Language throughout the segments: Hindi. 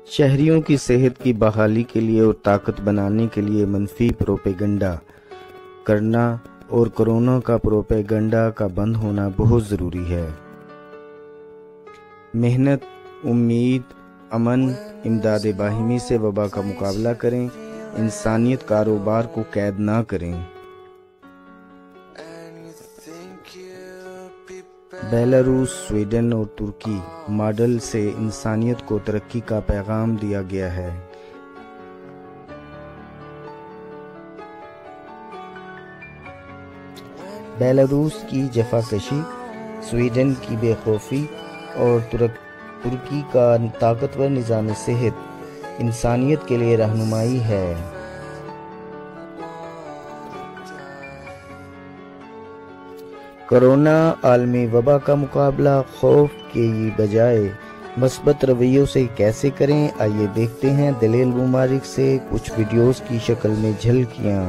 शहरियों की सेहत की बहाली के लिए और ताकत बनाने के लिए मनफी प्रोपेगंडा करना और कोरोना का प्रोपेगंडा का बंद होना बहुत ज़रूरी है। मेहनत, उम्मीद, अमन, इमदाद बाहिमी से वबा का मुकाबला करें। इंसानियत कारोबार को कैद ना करें। बेलारूस, स्वीडन और तुर्की मॉडल से इंसानियत को तरक्की का पैगाम दिया गया है। बेलारूस की जफाकशी, स्वीडन की बेखौफी और तुर्की का ताकतवर निज़ाम सेहत इंसानियत के लिए रहनुमाई है। कोरोना आलमी वबा का मुकाबला खौफ के बजाय मस्बत रवैयों से कैसे करें, आइए देखते हैं दलीरी ममालिक से कुछ वीडियोस की शक्ल में झलकियां।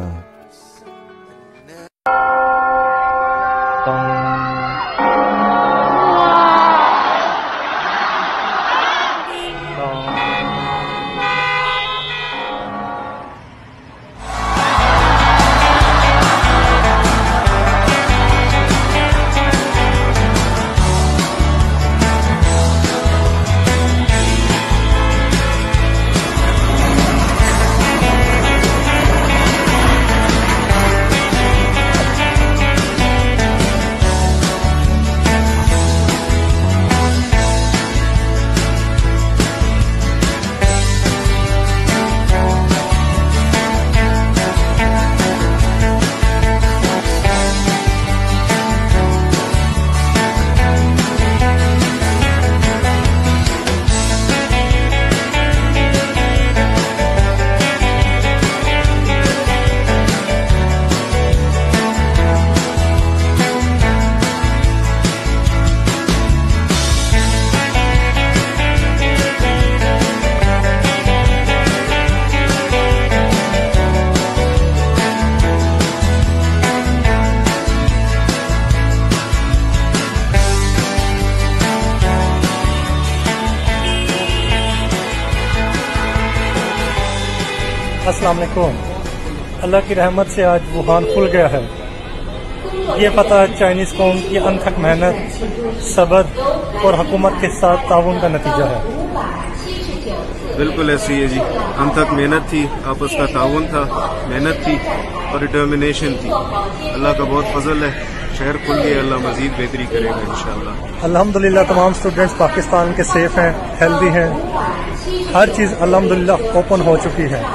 अस्सलाम वालेकुम। अल्लाह की रहमत से आज वुहान खुल गया है। ये पता चाइनीज कौम की अनथक मेहनत, सब्र और हुकूमत के साथ ताउन का नतीजा है। बिल्कुल ऐसी है जी, अनथक मेहनत थी, आपस का ताउन था, मेहनत थी और डिटर्मिनेशन थी। अल्लाह का बहुत फजल है, शहर खुल गया, अल्लाह मजीद बेहतरी करेगा इंशाअल्लाह। अल्हम्दुलिल्लाह तमाम स्टूडेंट्स पाकिस्तान के सेफ हैं, हेल्दी हैं, हर चीज़ अल्हम्दुलिल्लाह ओपन हो चुकी है।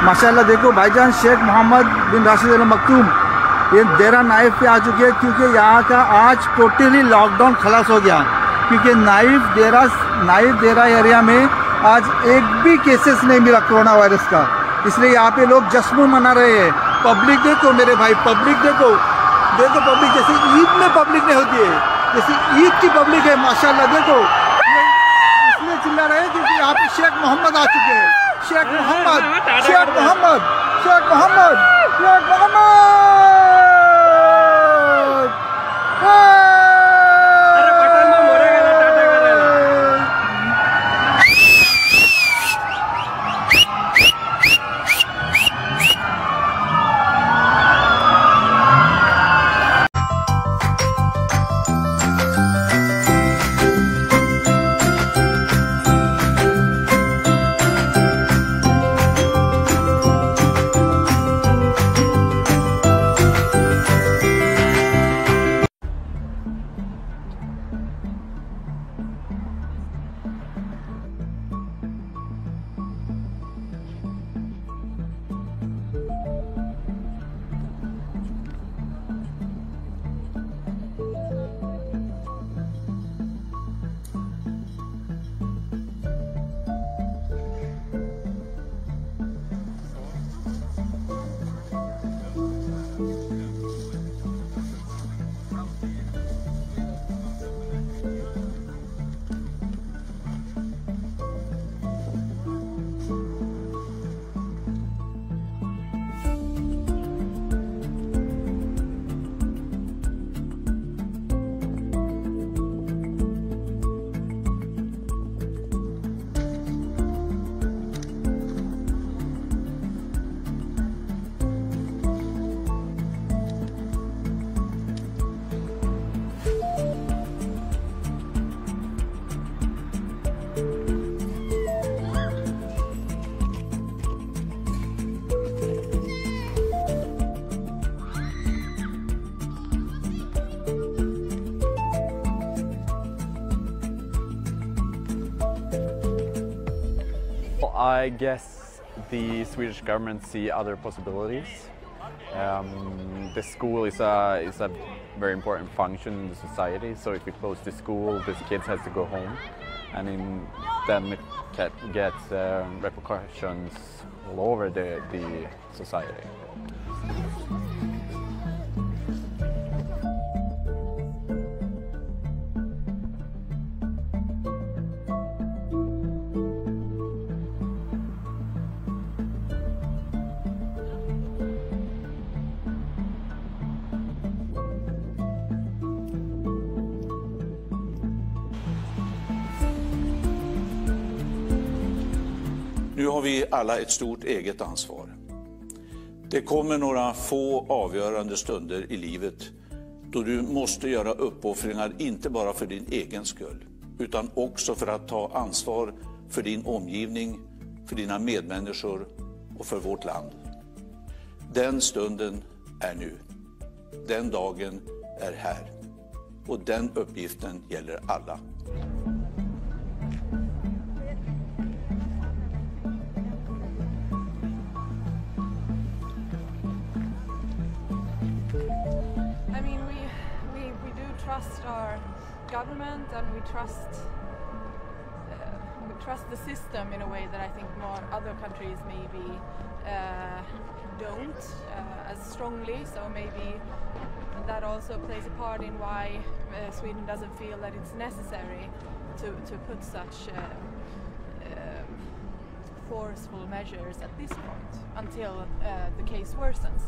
माशाल्लाह देखो भाईजान शेख मोहम्मद बिन राशिद अल मखतूम ये देरा नाइफ पे आ चुके हैं, क्योंकि यहाँ का आज टोटली लॉकडाउन खलास हो गया। क्योंकि नाइफ देरा एरिया में आज एक भी केसेस नहीं मिला कोरोना वायरस का, इसलिए यहाँ पे लोग जश्न मना रहे हैं। पब्लिक देखो मेरे भाई, पब्लिक देखो, देखो पब्लिक, जैसे ईद में पब्लिक नहीं होती है, जैसे ईद की पब्लिक है माशाल्लाह। देखो इसलिए चिल्ला रहे हैं क्योंकि यहाँ पे शेख मोहम्मद आ चुके हैं। Sheikh Mohammad, Sheikh Mohammad, Sheikh Mohammad, Sheikh Mohammad. I guess the Swedish government see other possibilities. The school is a very important function in the society, so if we close the school, these kids have to go home, and then it gets repercussions all over the society. Nu har vi alla ett stort eget ansvar. Det kommer några få avgörande stunder i livet då du måste göra uppoffringar inte bara för din egen skull utan också för att ta ansvar för din omgivning, för dina medmänniskor och för vårt land. Den stunden är nu. Den dagen är här. Och den uppgiften gäller alla. Trust our government and we trust the system in a way that I think more other countries maybe don't as strongly. So maybe that also plays a part in why Sweden doesn't feel that it's necessary to put such forceful measures at this point until the case worsens.